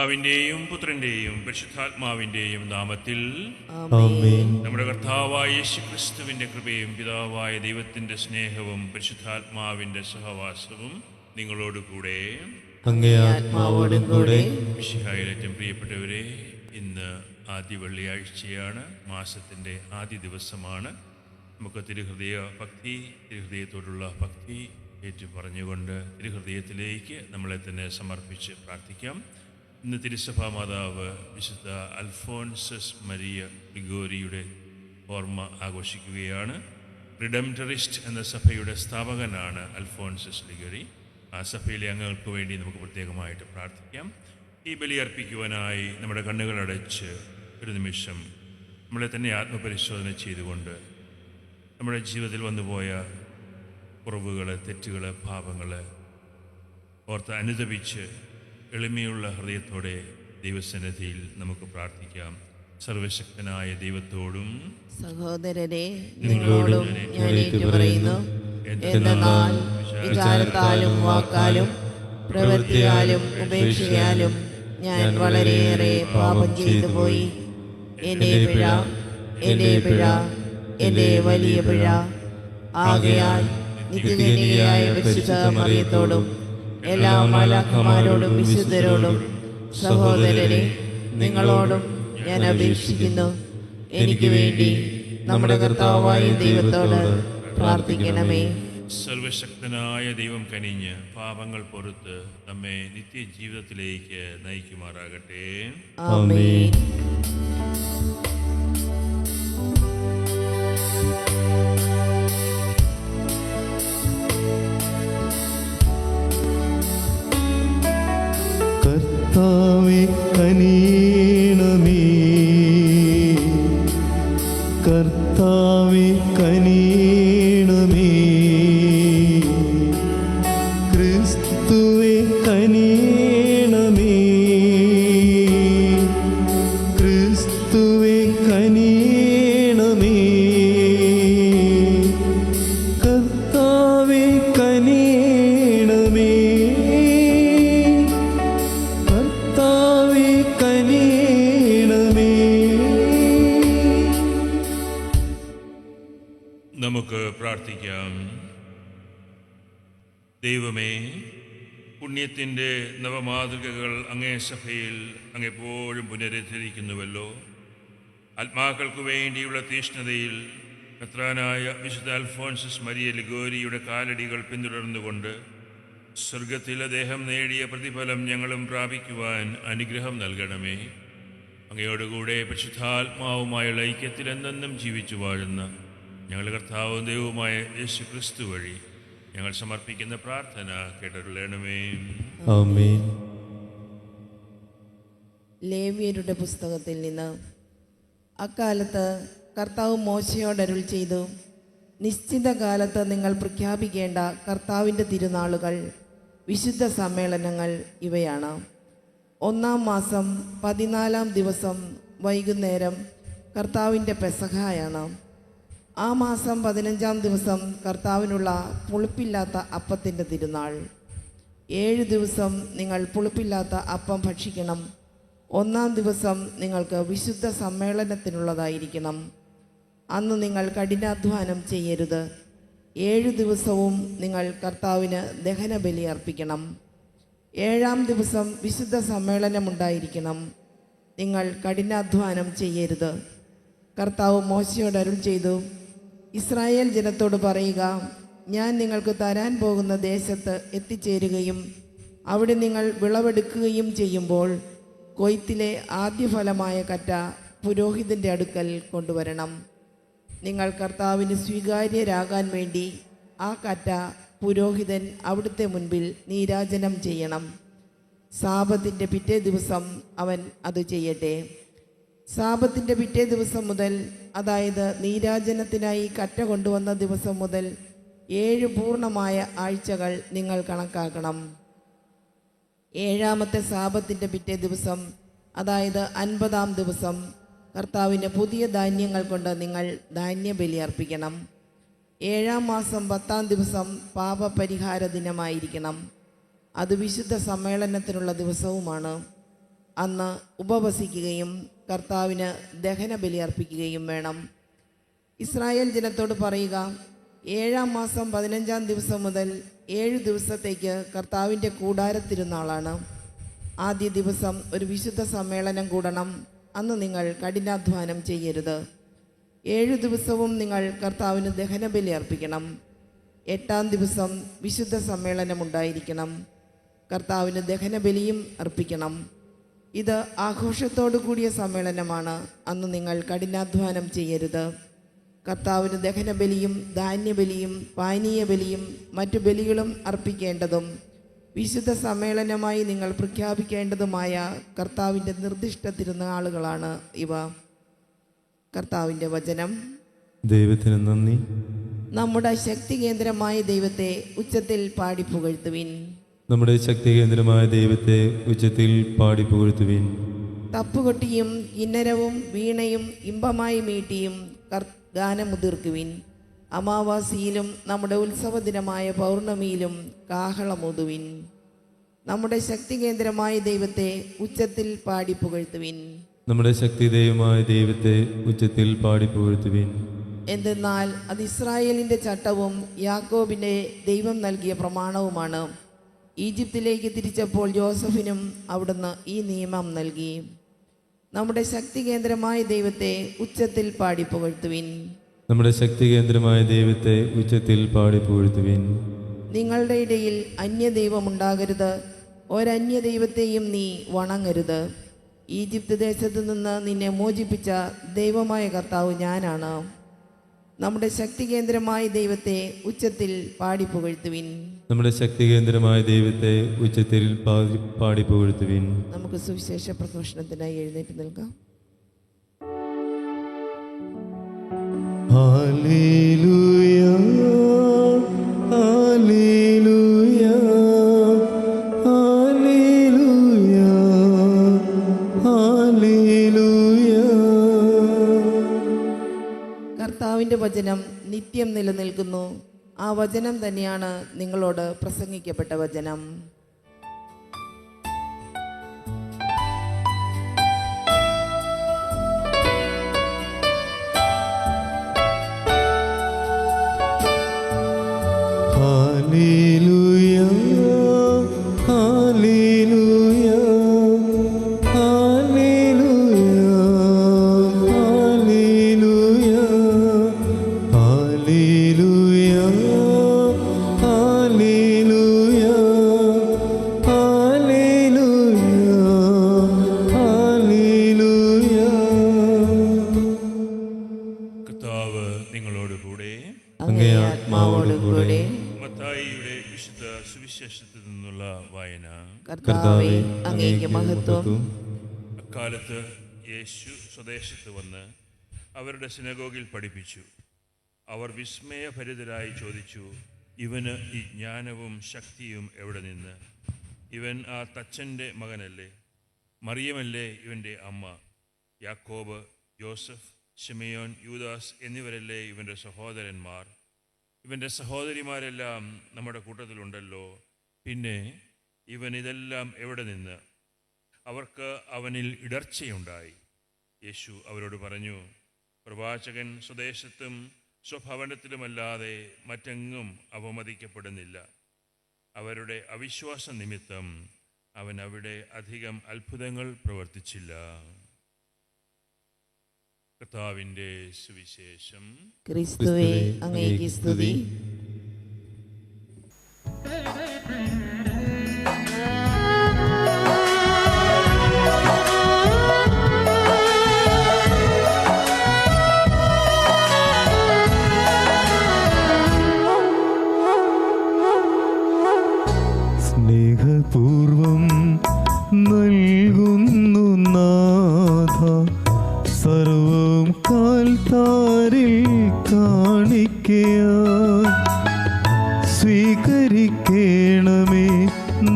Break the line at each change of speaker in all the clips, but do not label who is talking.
പിതാവിൻ്റെയും പുത്രൻ്റെയും പരിശുദ്ധാത്മാവിൻ്റെയും നാമത്തിൽ
ആമേൻ.
നമ്മുടെ കർത്താവായ യേശുക്രിസ്തുവിൻ്റെ കൃപയും പിതാവായ ദൈവത്തിൻ്റെ സ്നേഹവും പരിശുദ്ധാത്മാവിൻ്റെ സഹവാസവും നിങ്ങളോടുകൂടെ
അങ്ങേ ആത്മാവോടും കൂടെ.
മിശിഹായിൽ ഏറ്റവും പ്രിയപ്പെട്ടവരെ, ഇന്ന് ആദ്യ വെള്ളിയാഴ്ചയാണ്, മാസത്തിൻ്റെ ആദ്യ ദിവസമാണ്. നമുക്ക് തിരുഹൃദയത്തോടുള്ള ഭക്തി ഏറ്റുപറഞ്ഞുകൊണ്ട് തിരുഹൃദയത്തിലേക്ക് നമ്മളെ തന്നെ സമർപ്പിച്ച് പ്രാർത്ഥിക്കാം. ഇന്ന് തിരുസഭാ മാതാവ് വിശുദ്ധ അൽഫോൻസസ് മരിയ ഗ്രിഗോരിയുടെ ഓർമ്മ ആഘോഷിക്കുകയാണ്. റിഡംറ്ററിസ്റ്റ് എന്ന സഭയുടെ സ്ഥാപകനാണ് അൽഫോൻസസ് ഗ്രിഗോരി. ആ സഭയിലെ അംഗങ്ങൾക്ക് വേണ്ടി നമുക്ക് പ്രത്യേകമായിട്ട് പ്രാർത്ഥിക്കാം. ഈ ബലിയർപ്പിക്കുവാനായി നമ്മുടെ കണ്ണുകളടച്ച് ഒരു നിമിഷം നമ്മളെ തന്നെ ആത്മപരിശോധന ചെയ്തുകൊണ്ട് നമ്മുടെ ജീവിതത്തിൽ വന്നുപോയ കുറവുകൾ, തെറ്റുകൾ, പാപങ്ങൾ ഓർത്ത് അനുദപിച്ച് എളിമയുള്ള ഹൃദയത്തോടെ ദൈവസന്നിധിയിൽ നമുക്ക് പ്രാർത്ഥിക്കാം. സർവശക്തനായ ദൈവത്തോടും
സഹോദരരെ, നിങ്ങളോടും ഞാൻ ഏറ്റുപറയുന്നു, എന്തെന്നാൽ വിചാരത്താലും വാക്കാലും പ്രവൃത്തിയാലും ഉപേക്ഷയാലും ഞാൻ വളരെയേറെ പാപം ചെയ്തു പോയി. എൻ്റെ പിഴ, എൻ്റെ പിഴ, എൻ്റെ വലിയ പിഴ. ആകയാൽ നിത്യകന്യകയായ പരിശുദ്ധ മറിയത്തോടും എല്ലാ മാലാഖമാരോടും വിശുദ്ധരോടും സഹോദരരെ, നിങ്ങളോടും ഞാൻ അപേക്ഷിക്കുന്നു, എനിക്ക് വേണ്ടി നമ്മുടെ കർത്താവായ ദൈവത്തോട് പ്രാർത്ഥിക്കണമേ.
സർവശക്തനായ ദൈവം കനിഞ്ഞ് പാപങ്ങൾ പൊറുത്ത് നമ്മെ നിത്യജീവിതത്തിലേക്ക് നയിക്കുമാറാകട്ടെ.
ആമേൻ.
കർത്താവേ കനിയണമേ, കർത്താവേ കനിയണമേ, ക്രിസ്തുവേ കനിയണമേ, ക്രിസ്തുവേ കനിയണമേ, കർത്താവേ കനിയണമേ, കർത്താവേ കനിയണമേ.
നമുക്ക് പ്രാർത്ഥിക്കാം. ദൈവമേ, പുണ്യത്തിൻ്റെ നവമാതൃകകൾ അങ്ങേ സഭയിൽ അങ്ങെപ്പോഴും പുനരുദ്ധരിക്കുന്നുവല്ലോ. ആത്മാക്കൾക്ക് വേണ്ടിയുള്ള തീഷ്ണതയിൽ കർത്താനായ വിശുദ്ധ അൽഫോൻസസ് മരിയ ഗ്രിഗോരിയുടെ കാലടികൾ പിന്തുടർന്നുകൊണ്ട് സ്വർഗത്തിൽ അദ്ദേഹം നേടിയ പ്രതിഫലം ഞങ്ങളും പ്രാപിക്കുവാൻ അനുഗ്രഹം നൽകണമേ. അങ്ങയോടുകൂടെ പരിശുദ്ധാത്മാവുമായുള്ള ഐക്യത്തിൽ എന്നെന്നും ജീവിച്ചു വാഴുന്ന ഞങ്ങളുടെ കർത്താവും ദൈവവുമായ യേശു ക്രിസ്തു വഴി ഞങ്ങൾ സമർപ്പിക്കുന്ന പ്രാർത്ഥന കേട്ടരുളണമേ.
ആമേൻ.
ലേവ്യരുടെ പുസ്തകത്തിൽ നിന്ന്. അക്കാലത്ത് കർത്താവ് മോശയോട് അരുൾ ചെയ്തു, നിശ്ചിത കാലത്ത് നിങ്ങൾ പ്രഖ്യാപിക്കേണ്ട കർത്താവിൻ്റെ തിരുനാളുകൾ, വിശുദ്ധ സമ്മേളനങ്ങൾ ഇവയാണ്. 1-ാം മാസം 14-ാം ദിവസം വൈകുന്നേരം കർത്താവിൻ്റെ പെസഹായാണ്. ആ മാസം 15-ാം ദിവസം കർത്താവിനുള്ള പുളിപ്പില്ലാത്ത അപ്പത്തിൻ്റെ തിരുനാൾ. 7 ദിവസം നിങ്ങൾ പുളിപ്പില്ലാത്ത അപ്പം ഭക്ഷിക്കണം. 1-ാം ദിവസം നിങ്ങൾക്ക് വിശുദ്ധ സമ്മേളനത്തിനുള്ളതായിരിക്കണം. അന്ന് നിങ്ങൾ കഠിനാധ്വാനം ചെയ്യരുത്. 7 ദിവസവും നിങ്ങൾ കർത്താവിന് ദഹനബലി അർപ്പിക്കണം. 7-ാം ദിവസം വിശുദ്ധ സമ്മേളനമുണ്ടായിരിക്കണം. നിങ്ങൾ കഠിനാധ്വാനം ചെയ്യരുത്. കർത്താവ് മോശയോട് അരുൾ ചെയ്തു, ഇസ്രായേൽ ജനത്തോട് പറയുക, ഞാൻ നിങ്ങൾക്ക് തരാൻ പോകുന്ന ദേശത്ത് എത്തിച്ചേരുകയും അവിടെ നിങ്ങൾ വിളവെടുക്കുകയും ചെയ്യുമ്പോൾ കൊയ്ത്തിലെ ആദ്യഫലമായ കറ്റ പുരോഹിതൻ്റെ അടുക്കൽ കൊണ്ടുവരണം. നിങ്ങൾ കർത്താവിന് സ്വീകാര്യരാകാൻ വേണ്ടി ആ കറ്റ പുരോഹിതൻ അവിടുത്തെ മുൻപിൽ നീരാജനം ചെയ്യണം. സാബത്തിൻ്റെ പിറ്റേ ദിവസം അവൻ അത് ചെയ്യട്ടെ. സാബത്തിൻ്റെ പിറ്റേ ദിവസം മുതൽ, അതായത് നീരാജനത്തിനായി കറ്റ കൊണ്ടുവന്ന ദിവസം മുതൽ 7 പൂർണ്ണമായ ആഴ്ചകൾ നിങ്ങൾ കണക്കാക്കണം. 7-ാമത്തെ സാബത്തിൻ്റെ പിറ്റേ ദിവസം, അതായത് 50-ാം ദിവസം, കർത്താവിന് പുതിയ ധാന്യങ്ങൾ കൊണ്ട് നിങ്ങൾ ധാന്യബലി അർപ്പിക്കണം. 7-ാം മാസം 10-ാം ദിവസം പാപപരിഹാര ദിനമായിരിക്കണം. അത് വിശുദ്ധ സമ്മേളനത്തിനുള്ള ദിവസവുമാണ്. അന്ന് ഉപവസിക്കുകയും കർത്താവിന് ദഹനബലി അർപ്പിക്കുകയും വേണം. ഇസ്രായേൽ ജനത്തോട് പറയുക, 7-ാം മാസം 15-ാം ദിവസം മുതൽ 7 ദിവസത്തേക്ക് കർത്താവിൻ്റെ കൂടാരത്തിരുന്നാളാണ്. ആദ്യ ദിവസം ഒരു വിശുദ്ധ സമ്മേളനം കൂടണം. അന്ന് നിങ്ങൾ കഠിനാധ്വാനം ചെയ്യരുത്. 7 ദിവസവും നിങ്ങൾ കർത്താവിന് ദഹനബലി അർപ്പിക്കണം. 8-ാം ദിവസം വിശുദ്ധ സമ്മേളനം ഉണ്ടായിരിക്കണം. കർത്താവിന് ദഹനബലിയും അർപ്പിക്കണം. ഇത് ആഘോഷത്തോടു കൂടിയ സമ്മേളനമാണ്. അന്ന് നിങ്ങൾ കഠിനാധ്വാനം ചെയ്യരുത്. കർത്താവിന് ദഹനബലിയും ധാന്യബലിയും പാനീയ ബലിയും മറ്റു ബലികളും അർപ്പിക്കേണ്ടതും വിശുദ്ധ സമ്മേളനമായി നിങ്ങൾ പ്രഖ്യാപിക്കേണ്ടതുമായ കർത്താവിൻ്റെ നിർദ്ദിഷ്ട തിരുനാളുകളാണ് ഇവ. കർത്താവിൻ്റെ വചനം.
ദൈവത്തിന് നന്ദി.
നമ്മുടെ ശക്തി കേന്ദ്രമായ ദൈവത്തെ ഉച്ചത്തിൽ പാടി പുകഴ്ത്തുവിൻ.
നമ്മുടെ ശക്തി കേന്ദ്രമായ ദൈവത്തെ ഉച്ചത്തിൽ പാടി പുകഴ്ത്തുവിൻ.
തപ്പുകൊട്ടിയും കിന്നരവും വീണയും ഇമ്പമായി മീട്ടിയും ഗാനമുതിർക്കുവിൻ. അമാവാസിയിലും നമ്മുടെ ഉത്സവ ദിനമായ പൗർണമിയിലും കാഹളമുതുവിൻ. നമ്മുടെ ശക്തി കേന്ദ്രമായ ദൈവത്തെ ഉച്ചത്തിൽ പാടി പുകഴ്ത്തുവിൻ.
നമ്മുടെ ശക്തിദേവമായ ദൈവത്തെ ഉച്ചത്തിൽ പാടി പുകഴ്ത്തുവിൻ.
എന്തെന്നാൽ അത് ഇസ്രായേലിൻ്റെ ചട്ടവും യാക്കോബിൻ്റെ ദൈവം നൽകിയ പ്രമാണവുമാണ്. ഈജിപ്തിലേക്ക് തിരിച്ചപ്പോൾ ജോസഫിനും അവിടുന്ന് ഈ നിയമം നൽകി. നമ്മുടെ ശക്തി കേന്ദ്രമായ ദൈവത്തെ ഉച്ചത്തിൽ പാടി പുകഴ്ത്തുവിൻ.
നമ്മുടെ ശക്തി കേന്ദ്രമായ ദൈവത്തെ ഉച്ചത്തിൽ പാടി പുകഴ്ത്തുവിൻ.
നിങ്ങളുടെ ഇടയിൽ അന്യദൈവമുണ്ടാകരുത്. ഒരന്യദൈവത്തെയും നീ വണങ്ങരുത്. ഈജിപ്ത് ദേശത്തു നിന്ന് നിന്നെ മോചിപ്പിച്ച ദൈവമായ കർത്താവ് ഞാനാണ്. നമ്മുടെ ശക്തി കേന്ദ്രമായ ദൈവത്തെ ഉച്ചത്തിൽ പാടി പുകഴ്ത്തുവിൻ.
നമ്മുടെ ശക്തി കേന്ദ്രമായ ദൈവത്തെ ഉച്ചത്തിൽ പാടി പുകഴ്ത്തുവിൻ.
നമുക്ക് സുവിശേഷ പ്രഘോഷണത്തിനായി എഴുന്നേറ്റ് നിൽക്കാം.
Hallelujah, hallelujah, hallelujah, hallelujah.
കർത്താവിൻ്റെ വചനം നിത്യം നിലനിൽക്കുന്നു. ആ വചനം തന്നെയാണ് നിങ്ങളോട് പ്രസംഗിക്കപ്പെട്ട വചനം.
Hallelujah, hallelujah, hallelujah, hallelujah, hallelujah, hallelujah, hallelujah, hallelujah.
കർത്താവ് നിങ്ങളോടുകൂടെ.
അങ്ങേ ആത്മാവോടുകൂടെ.
മത്തായിയുടെ വിശുദ്ധ സുവിശേഷത്തിൽ നിന്നുള്ള വായന.
കർത്താവേ, അങ്ങേക്ക് മഹത്വം.
അക്കാലത്ത് യേശു സ്വദേശത്ത് വന്ന് അവരുടെ സിനഗോഗിൽ പഠിപ്പിച്ചു. അവർ വിസ്മയഭരിതരായി ചോദിച്ചു, ഇവന് ഈ ജ്ഞാനവും ശക്തിയും എവിടെ നിന്ന്? ഇവൻ ആ തച്ചൻ്റെ മകനല്ലേ? മറിയമല്ലേ ഇവൻ്റെ അമ്മ? യാക്കോബ്, യോസഫ്, ശിമയോൻ, യൂദാസ് എന്നിവരല്ലേ ഇവൻ്റെ സഹോദരന്മാർ? ഇവൻ്റെ സഹോദരിമാരെല്ലാം നമ്മുടെ കൂട്ടത്തിലുണ്ടല്ലോ. പിന്നെ ഇവൻ ഇതെല്ലാം എവിടെ നിന്ന്? അവർക്ക് അവനിൽ ഇടർച്ചയുണ്ടായി. യേശു അവരോട് പറഞ്ഞു, പ്രവാചകൻ സ്വദേശത്തും സ്വഭവനത്തിലുമല്ലാതെ മറ്റെങ്ങും അവമതിക്കപ്പെടുന്നില്ല. അവരുടെ അവിശ്വാസ നിമിത്തം അവൻ അവിടെ അധികം അത്ഭുതങ്ങൾ പ്രവർത്തിച്ചില്ല. കർത്താവിൻ്റെ സുവിശേഷം.
ക്രിസ്തുവേ, അങ്ങേക്ക് സ്തുതി.
സ്നേഹപൂർവം നൽകുന്നു നാഥ സർവം കാൽത്താരിൽ കാണിക്കയായി സ്വീകരിക്കണമേ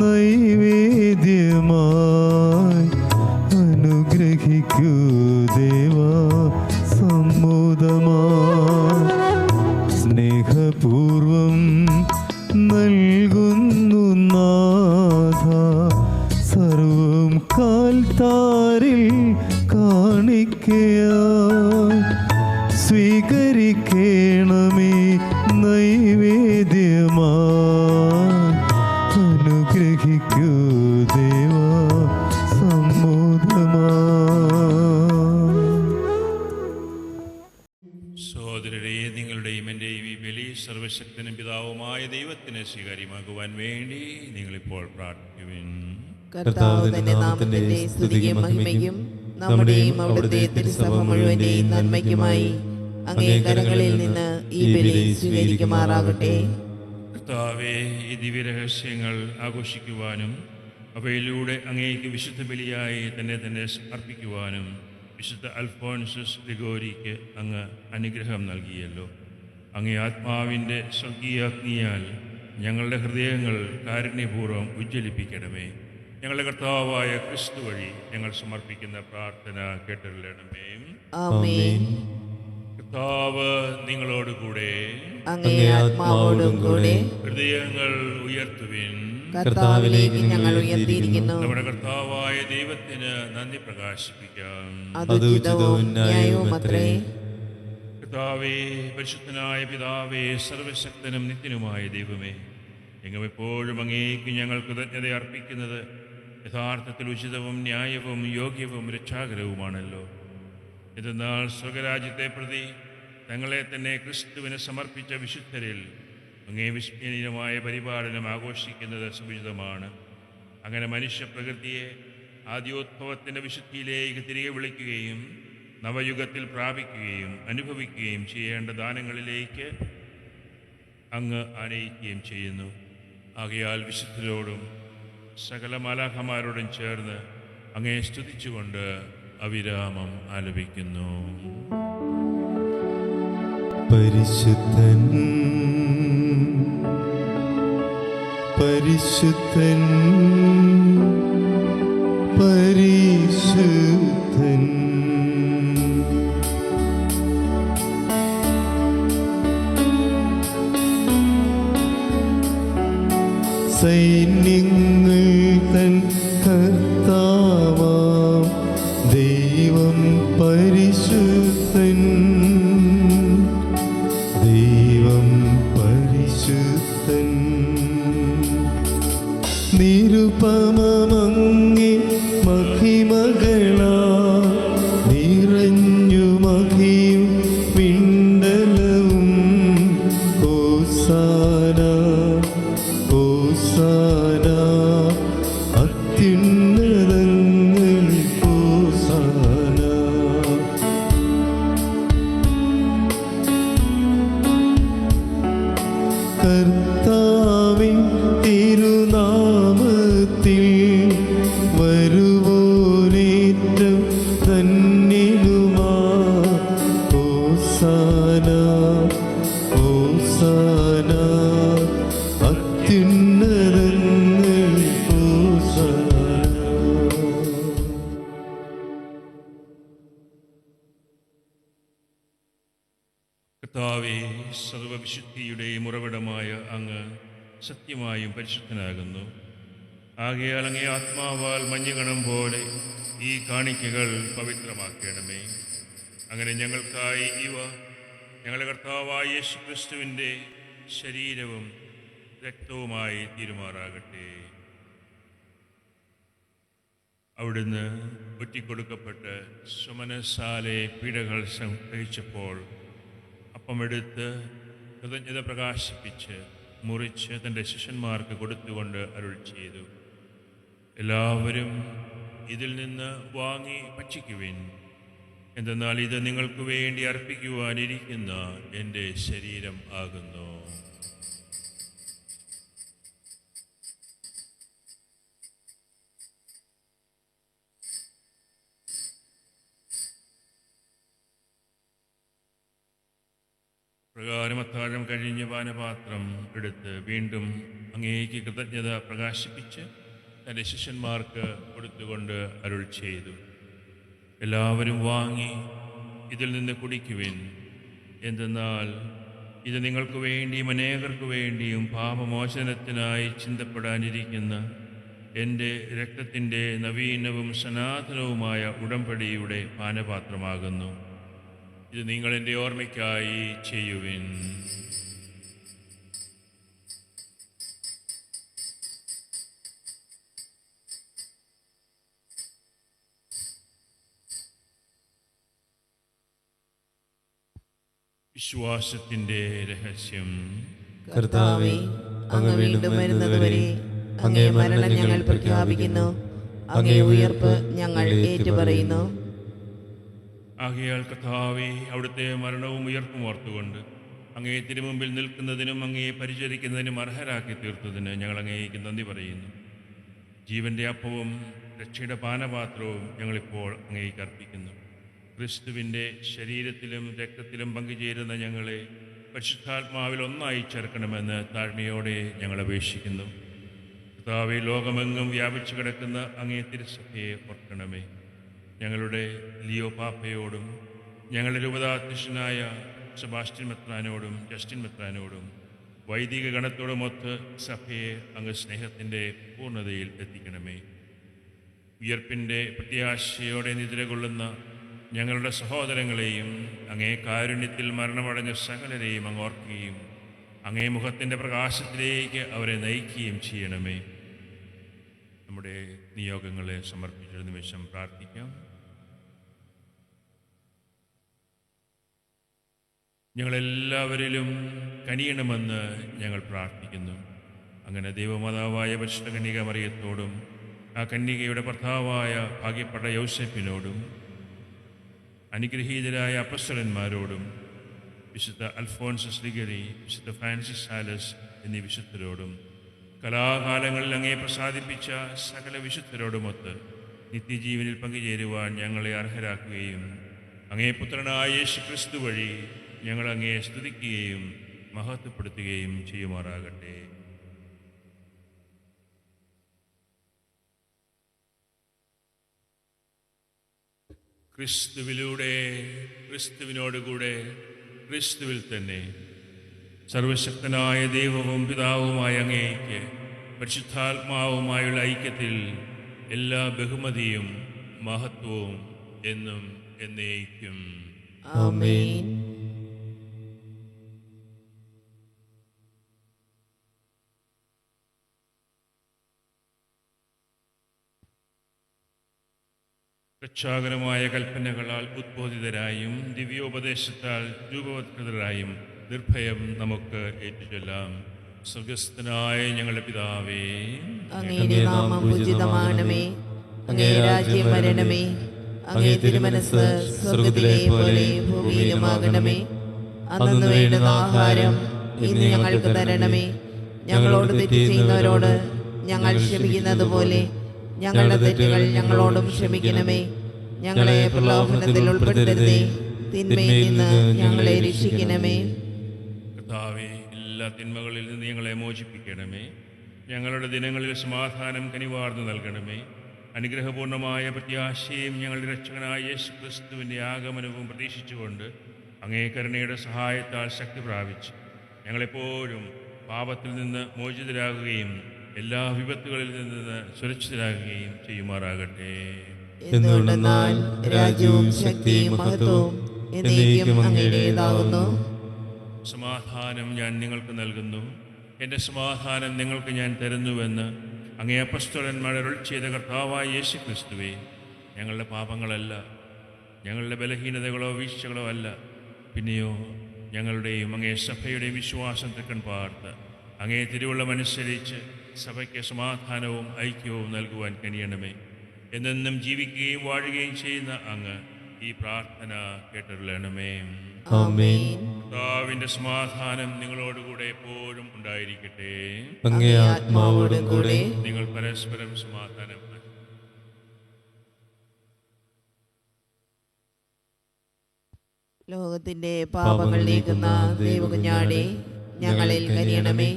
നൈവേദ്യമായി അനുഗ്രഹിക്കൂ ദേവാ സമ്മോദമായി സ്നേഹപൂർവം നൽകുന്നു നാഥ സർവം ആൽത്താരിൽ കാണിക്കയായി സ്വീകരിക്കണമേ നൈവേദ്യമായി അനുഗ്രഹിക്കൂ ദേവാ
സഹോദരരെ, നിങ്ങളുടെയും എൻ്റെയും ഈ ബലി സർവശക്തനും പിതാവുമായ ദൈവത്തിന് സ്വീകാര്യമാകുവാൻ വേണ്ടി നിങ്ങളിപ്പോൾ പ്രാർത്ഥിക്കുവിൻ.
കർത്താവ് തന്റെ നാമത്തിന്റെ സ്തുതിയും മഹിമയ്ക്കും നമ്മുടെയും അവിടുത്തെ തിരുസഭ മുഴുവന്റെയും നന്മയ്ക്കുമായി അങ്ങേ കരങ്ങളിൽ നിന്ന് ഈ ബലി സ്വീകരിക്കുമാറാകട്ടെ.
കർത്താവേ, ഈ ദിവ്യരഹസ്യങ്ങൾ ആഘോഷിക്കുവാനും അവയിലൂടെ അങ്ങേക്ക് വിശുദ്ധ ബലിയായി തന്നെ അർപ്പിക്കുവാനും വിശുദ്ധ അൽഫോൻസസ് ഗ്രിഗോരിക്ക് അങ്ങ് അനുഗ്രഹം നൽകിയല്ലോ. അങ്ങേ ആത്മാവിൻ്റെ സ്വർഗീയ അഗ്നിയാൽ ഞങ്ങളുടെ ഹൃദയങ്ങൾ കാരുണ്യപൂർവ്വം ഉജ്ജ്വലിപ്പിക്കണമേ. ഞങ്ങളുടെ കർത്താവായ ക്രിസ്തു വഴി ഞങ്ങൾ സമർപ്പിക്കുന്ന പ്രാർത്ഥന കേട്ടരുളണമേ.
ആമേൻ.
കർത്താവ് നിങ്ങളോടുകൂടെ,
അങ്ങേ ആത്മാവോടും കൂടെ.
ഹൃദയങ്ങൾ ഉയർത്തുവിൻ.
കർത്താവിലേക്ക് ഞങ്ങൾ ഉയർത്തിയിരിക്കുന്നു.
നമ്മുടെ കർത്താവായ ദൈവത്തിന് നന്ദി പ്രകാശിപ്പിക്കാം.
അത് ഉചിതവും ന്യായവുമത്രേ.
കർത്താവേ, പരിശുദ്ധനായ പിതാവേ, സർവശക്തനും നിത്യനുമായ ദൈവമേ, എങ്ങും എപ്പോഴും അങ്ങേക്ക് ഞങ്ങൾ കൃതജ്ഞത അർപ്പിക്കുന്നത് യഥാർത്ഥത്തിൽ ഉചിതവും ന്യായവും യോഗ്യവും രക്ഷാകരവുമാണല്ലോ. എന്നാൽ സ്വർഗരാജ്യത്തെ പ്രതി തങ്ങളെ തന്നെ ക്രിസ്തുവിന് സമർപ്പിച്ച വിശുദ്ധരിൽ അങ്ങേ വിസ്മരണീയമായ പരിപാലനം ആഘോഷിക്കുന്നത് സുവിദിതമാണ്. അങ്ങനെ മനുഷ്യപ്രകൃതിയെ ആദ്യോദ്ഭവത്തിൻ്റെ വിശുദ്ധിയിലേക്ക് തിരികെ വിളിക്കുകയും നവയുഗത്തിൽ പ്രാപിക്കുകയും അനുഭവിക്കുകയും ചെയ്യേണ്ട ദാനങ്ങളിലേക്ക് അങ്ങ് ആനയിക്കുകയും ചെയ്യുന്നു. ആകയാൽ വിശുദ്ധരോടും സകല മാലാഖമാരോടും ചേർന്ന് അങ്ങേ സ്തുതിച്ചുകൊണ്ട് അവിരാമം ആലപിക്കുന്നു.
പരിശുദ്ധൻ പരിശുദ്ധൻ പരിശുദ്ധൻ സൈന്യങ്ങൾ തൻ കർത്താവാം ദൈവം പരിശുദ്ധൻ ദൈവം പരിശുദ്ധൻ നിരുപമമങ്ങി മഹിമകളാ നിറഞ്ഞു മഹിയും പിണ്ടലവും ഹോസാന ഹോസാന അത്യുന്നതങ്ങളിൽ ഹോസാന. കർത്താവിൻ തിരുനാമത്തിൽ വരുവോനേറ്റം ധന്യനുമാ ഹോസാന ഹോസാന അത്യുന്നതങ്ങളിൽ ഹോസാന.
കർത്താവേ, സർവവിശുദ്ധിയുടെയും ഉറവിടമായ അങ്ങ് സത്യമായും പരിശുദ്ധനാകുന്നു. ആകയാൽ അങ്ങേ ആത്മാവാൽ മഞ്ഞുകണം പോലെ ഈ കാണിക്കകൾ പവിത്രമാക്കണമേ. അങ്ങനെ ഞങ്ങൾക്കായി ഇവ ഞങ്ങളുടെ കർത്താവായ യേശു ക്രിസ്തുവിൻ്റെ ശരീരവും രക്തവുമായി തീരുമാറാകട്ടെ. അവിടുന്ന് ഒറ്റിക്കൊടുക്കപ്പെട്ട് സുമനസാലെ പീഡകൾ സഹിച്ചപ്പോൾ അപ്പമെടുത്ത് കൃതജ്ഞത പ്രകാശിപ്പിച്ച് മുറിച്ച് തൻ്റെ ശിഷ്യന്മാർക്ക് കൊടുത്തുകൊണ്ട് അരുൾ ചെയ്തു, എല്ലാവരും ഇതിൽ നിന്ന് വാങ്ങി ഭക്ഷിക്കുവിൻ. എന്തെന്നാൽ ഇത് നിങ്ങൾക്ക് വേണ്ടി അർപ്പിക്കുവാനിരിക്കുന്ന എൻ്റെ ശരീരം ആകുന്നു. പ്രകാരം അത്താഴം കഴിഞ്ഞ് പാനപാത്രം എടുത്ത് വീണ്ടും അങ്ങേക്ക് കൃതജ്ഞത പ്രകാശിപ്പിച്ച് തൻ്റെ ശിഷ്യന്മാർക്ക് കൊടുത്തുകൊണ്ട് അരുൾ ചെയ്തു, എല്ലാവരും വാങ്ങി ഇതിൽ നിന്ന് കുടിക്കുവിൻ. എന്തെന്നാൽ ഇത് നിങ്ങൾക്ക് വേണ്ടിയും അനേകർക്ക് വേണ്ടിയും പാപമോചനത്തിനായി ചിന്തപ്പെടാനിരിക്കുന്ന എൻ്റെ രക്തത്തിൻ്റെ നവീനവും സനാതനവുമായ ഉടമ്പടിയുടെ പാനപാത്രമാകുന്നു. ഇത് നിങ്ങൾ എൻ്റെ ഓർമ്മയ്ക്കായി ചെയ്യുവിൻ. വിശ്വാസത്തിൻ്റെ രഹസ്യം.
കർത്താവേ, അങ്ങ് വീണ്ടും വരുന്നതുവരെ അങ്ങേ മരണം ഞങ്ങൾ പ്രഖ്യാപിക്കുന്നു, അങ്ങേ ഉയർപ്പ് ഞങ്ങൾ ഏറ്റുപറയുന്നു.
ആകയാൽ കർത്താവേ, അവിടുത്തെ മരണവും ഉയർപ്പും ഓർത്തുകൊണ്ട് അങ്ങേ തിരുമുമ്പിൽ നിൽക്കുന്നതിനും അങ്ങയെ പരിചരിക്കുന്നതിനും അർഹരാക്കി തീർത്തതിന് ഞങ്ങൾ അങ്ങേക്ക് നന്ദി പറയുന്നു. ജീവൻ്റെ അപ്പവും രക്ഷയുടെ പാനപാത്രവും ഞങ്ങളിപ്പോൾ അങ്ങേക്ക് അർപ്പിക്കുന്നു. ക്രിസ്തുവിൻ്റെ ശരീരത്തിലും രക്തത്തിലും പങ്കുചേരുന്ന ഞങ്ങളെ പരിശുദ്ധാത്മാവിൽ ഒന്നായി ചേർക്കണമെന്ന് താഴ്മയോടെ ഞങ്ങൾ അപേക്ഷിക്കുന്നു. കർത്താവേ, ലോകമെങ്ങും വ്യാപിച്ചു കിടക്കുന്ന അങ്ങേ തിരുസഭയെ ഓർക്കണമേ. ഞങ്ങളുടെ ലിയോ പാപ്പയോടും ഞങ്ങളുടെ രൂപതാധ്യക്ഷനായ സെബാസ്റ്റ്യൻ മെത്രാനോടും ജസ്റ്റിൻ മെത്രാനോടും വൈദിക ഗണത്തോടുമൊത്ത് സഭയെ അങ്ങ് സ്നേഹത്തിൻ്റെ പൂർണ്ണതയിൽ എത്തിക്കണമേ. ഉയർപ്പിൻ്റെ പ്രത്യാശയോടെ നിദ്രകൊള്ളുന്ന ഞങ്ങളുടെ സഹോദരങ്ങളെയും അങ്ങേ കാരുണ്യത്തിൽ മരണമടഞ്ഞ സകലരെയും അങ്ങ് ഓർക്കുകയും അങ്ങേ മുഖത്തിൻ്റെ പ്രകാശത്തിലേക്ക് അവരെ നയിക്കുകയും ചെയ്യണമേ. നമ്മുടെ നിയോഗങ്ങളെ സമർപ്പിച്ചൊരു നിമിഷം പ്രാർത്ഥിക്കാം. ഞങ്ങളെല്ലാവരിലും കനിയണമെന്ന് ഞങ്ങൾ പ്രാർത്ഥിക്കുന്നു. അങ്ങനെ ദൈവമാതാവായ പരിശുദ്ധ കന്യക മറിയത്തോടും ആ കന്യകയുടെ ഭർത്താവായ ഭാഗ്യപ്പെട്ട യൗസേപ്പിനോടും അനുഗ്രഹീതരായ അപ്പസ്തലന്മാരോടും വിശുദ്ധ അൽഫോൻസസ് ലിഗരി, വിശുദ്ധ ഫ്രാൻസിസ് സാലസ് എന്നീ വിശുദ്ധരോടും കലാകാലങ്ങളിൽ അങ്ങേ പ്രസാദിപ്പിച്ച സകല വിശുദ്ധരോടുമൊത്ത് നിത്യജീവനിൽ പങ്കുചേരുവാൻ ഞങ്ങളെ അർഹരാക്കുകയും അങ്ങേ പുത്രനായ യേശു ക്രിസ്തു വഴി ഞങ്ങൾ അങ്ങയെ സ്തുതിക്കുകയും മഹത്വപ്പെടുത്തുകയും ചെയ്യുമാറാകട്ടെ. ക്രിസ്തുവിലൂടെ, ക്രിസ്തുവിനോടുകൂടെ, ക്രിസ്തുവിൽ തന്നെ സർവശക്തനായ ദൈവവും പിതാവുമായ അങ്ങേയ്ക്ക് പരിശുദ്ധാത്മാവുമായുള്ള ഐക്യത്തിൽ എല്ലാ ബഹുമതിയും മഹത്വവും എന്നും എന്നേക്കും.
ആമേൻ.
രക്ഷാകരമായ കൽപ്പനകളാൽ ഉദ്ബോധിതരായും ദിവ്യോപദേശത്താൽ രൂപവത്കൃതരായും നിർഭയം നമുക്ക് ഏറ്റുചൊല്ലാം. സ്വർഗസ്ഥനായ ഞങ്ങളുടെ പിതാവേ,
അങ്ങയുടെ നാമം പൂജിതമാകണമേ, അങ്ങേ രാജ്യം വരണമേ, അങ്ങേ തിരുമനസ്സ് സ്വർഗ്ഗത്തിലെ പോലെ ഭൂമിയിലുമാകണമേ. അന്നു വേണ്ടുന്ന ആഹാരം ഇന്ന് ഞങ്ങൾക്ക് തരണമേ. ഞങ്ങളോട് തെറ്റ് ചെയ്യുന്നവരോട് ഞങ്ങൾ ക്ഷമിക്കുന്നത് പോലെ ഞങ്ങളുടെ തെറ്റുകൾ ഞങ്ങളോടും ക്ഷമിക്കണമേ. ഞങ്ങളെ പ്രലോഭനത്തിൽ ഉൾപ്പെടുത്തരുതേ, തിന്മയിൽ നിന്ന് ഞങ്ങളെ രക്ഷിക്കണമേ.
കർത്താവേ, എല്ലാ തിന്മകളിൽ നിന്ന് ഞങ്ങളെ മോചിപ്പിക്കണമേ. ഞങ്ങളുടെ ദിനങ്ങളിൽ സമാധാനം കനിവാർന്നു നൽകണമേ. അനുഗ്രഹപൂർണമായ പ്രത്യാശയും ഞങ്ങളുടെ രക്ഷകനായ യേശു ക്രിസ്തുവിൻ്റെ ആഗമനവും പ്രതീക്ഷിച്ചുകൊണ്ട് അങ്ങേ കരുണയുടെ സഹായത്താൽ ശക്തി പ്രാപിച്ച് ഞങ്ങളെപ്പോഴും പാപത്തിൽ നിന്ന് മോചിതരാകുകയും എല്ലാ വിപത്തുകളിൽ നിന്ന് സുരക്ഷിതരാകുകയും ചെയ്യുമാറാകട്ടെ.
എന്തുകൊണ്ടെന്നാൽ രാജ്യവും ശക്തിയും മഹത്വവും എന്നേക്കും അങ്ങയുടേതാകുന്നു.
സമാധാനം ഞാൻ നിങ്ങൾക്ക് നൽകുന്നു, എൻ്റെ സമാധാനം നിങ്ങൾക്ക് ഞാൻ തരുന്നുവെന്ന് അങ്ങേ അപ്പസ്തലന്മാർ അരുൾ ചെയ്ത കർത്താവായ യേശു ക്രിസ്തുവേ, ഞങ്ങളുടെ പാപങ്ങളല്ല, ഞങ്ങളുടെ ബലഹീനതകളോ വീഴ്ചകളോ അല്ല, പിന്നെയോ ഞങ്ങളുടെയും അങ്ങേ സഭയുടെയും വിശ്വാസം തെക്കൻ പാർത്ത് അങ്ങേ തിരുവുള്ളമനുസരിച്ച് സഭയ്ക്ക് സമാധാനവും ഐക്യവും നൽകുവാൻ കനിയണമേ. എന്നെന്നും ജീവിക്കുകയും വാഴുകയും ചെയ്യുന്ന അങ്ങ് ഈ പ്രാർത്ഥന കേട്ടരുളണമേ.
ആമേൻ.
കർത്താവിന്റെ സമാധാനം നിങ്ങളോടുകൂടെ എപ്പോഴും ഉണ്ടായിരിക്കട്ടെ.
അങ്ങേ ആത്മാവോടും കൂടെ.
നിങ്ങൾ പരസ്പരം സമാധാനം.
ലോകത്തിന്റെ പാപങ്ങൾ നീക്കുന്ന ദൈവകുഞ്ഞാടേ, ഞങ്ങളിൽ കനിയണമേ.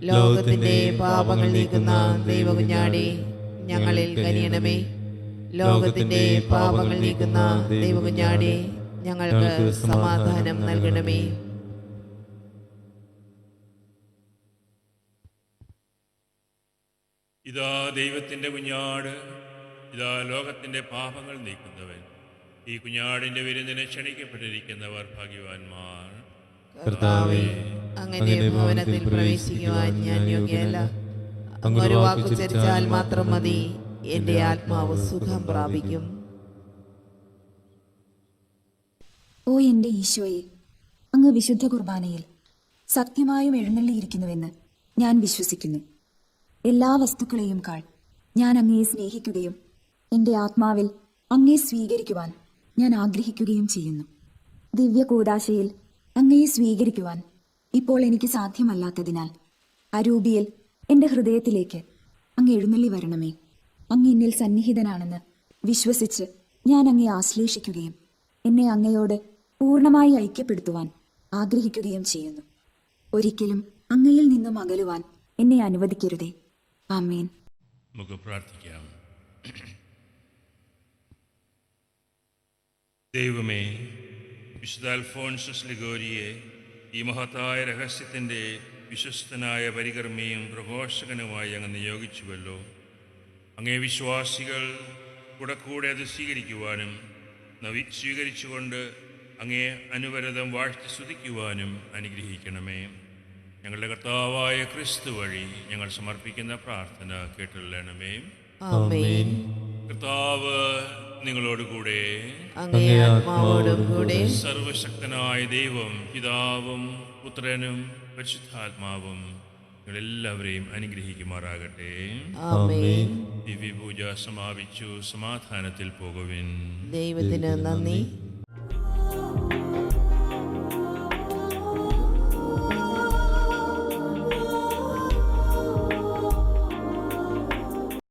ലോകത്തിന്റെ പാപങ്ങൾ നീക്കുന്ന ദൈവകുഞ്ഞാടേ, ഞങ്ങളിൽ കനിയണമേ. ലോകത്തിന്റെ പാപങ്ങൾ നീക്കുന്ന ദൈവകുഞ്ഞാടേ, ഞങ്ങൾക്ക് സമാധാനം നൽകണമേ.
ഇതാ ദൈവത്തിൻ്റെ കുഞ്ഞാട്, ഇതാ ലോകത്തിൻ്റെ പാപങ്ങൾ നീക്കുന്നവൻ. ഈ കുഞ്ഞാടിൻ്റെ വിരുന്നിനെ ക്ഷണിക്കപ്പെട്ടിരിക്കുന്നവർ ഭാഗ്യവാന്മാർ.
കർത്താവേ, അങ്ങയുടെ ഭവനത്തിൽ പ്രവേശിക്കുവാൻ ഞാൻ യോഗ്യനല്ല. അങ്ങ് ഒരു വാക്കുച്ചരിച്ചാൽ മാത്രം മതി, എൻ്റെ ആത്മാവ് സുഖം പ്രാപിക്കും.
ഓ എൻ്റെ ഈശോയെ, അങ്ങ് വിശുദ്ധ കുർബാനയിൽ സത്യമായും എഴുന്നള്ളിയിരിക്കുന്നുവെന്ന് ഞാൻ വിശ്വസിക്കുന്നു. എല്ലാ വസ്തുക്കളെയും കാൾ ഞാൻ അങ്ങയെ സ്നേഹിക്കുകയും എൻ്റെ ആത്മാവിൽ അങ്ങയെ സ്വീകരിക്കുവാൻ ഞാൻ ആഗ്രഹിക്കുകയും ചെയ്യുന്നു. ദിവ്യ കൂദാശയിൽ അങ്ങയെ സ്വീകരിക്കുവാൻ ഇപ്പോൾ എനിക്ക് സാധ്യമല്ലാത്തതിനാൽ അരൂപിയിൽ എൻ്റെ ഹൃദയത്തിലേക്ക് അങ്ങ് എഴുന്നള്ളി വരണമേ. അങ്ങ് എന്നിൽ സന്നിഹിതനാണെന്ന് വിശ്വസിച്ച് ഞാൻ അങ്ങയെ ആശ്ലേഷിക്കുകയും എന്നെ അങ്ങയോട് പൂർണ്ണമായി ഐക്യപ്പെടുത്തുവാൻ ആഗ്രഹിക്കുകയും ചെയ്യുന്നു. ഒരിക്കലും അങ്ങയിൽ നിന്നും അകലുവാൻ എന്നെ അനുവദിക്കരുതേ. ആമേൻ.
നമുക്ക് പ്രാർത്ഥിക്കാം. ദൈവമേ, വിശുദ്ധ അൽഫോൻസസ് ലിഗോരിയെ ഈ മഹത്തായ രഹസ്യത്തിൻ്റെ വിശ്വസ്തനായ പരികർമ്മിയും പ്രഘോഷകനുമായി അങ്ങ് നിയോഗിച്ചുവല്ലോ. അങ്ങേ വിശ്വാസികൾ കൂടെ അത് സ്വീകരിക്കുവാനും സ്വീകരിച്ചുകൊണ്ട് അങ്ങേ അനുവരതം വാഴ്ത്തി സ്തുതിക്കുവാനും അനുഗ്രഹിക്കണമേ. ഞങ്ങളുടെ കർത്താവായ ക്രിസ്തു വഴി ഞങ്ങൾ സമർപ്പിക്കുന്ന പ്രാർത്ഥന കേട്ടുള്ളണമേ.
ആമേൻ.
കർത്താവ് നിങ്ങളോടുകൂടെ.
അങ്ങേ ആത്മാവോടും കൂടെ.
സർവശക്തനായ ദൈവം പിതാവും പുത്രനും പരിശുദ്ധാത്മാവും നിങ്ങളെല്ലാവരെയും അനുഗ്രഹിക്കുമാറാകട്ടെ.
ആമേൻ.
ദിവ്യപൂജ സമാപിച്ചു. സമാധാനത്തിൽ പോകുവിൻ.
ദൈവത്തിന് നന്ദി.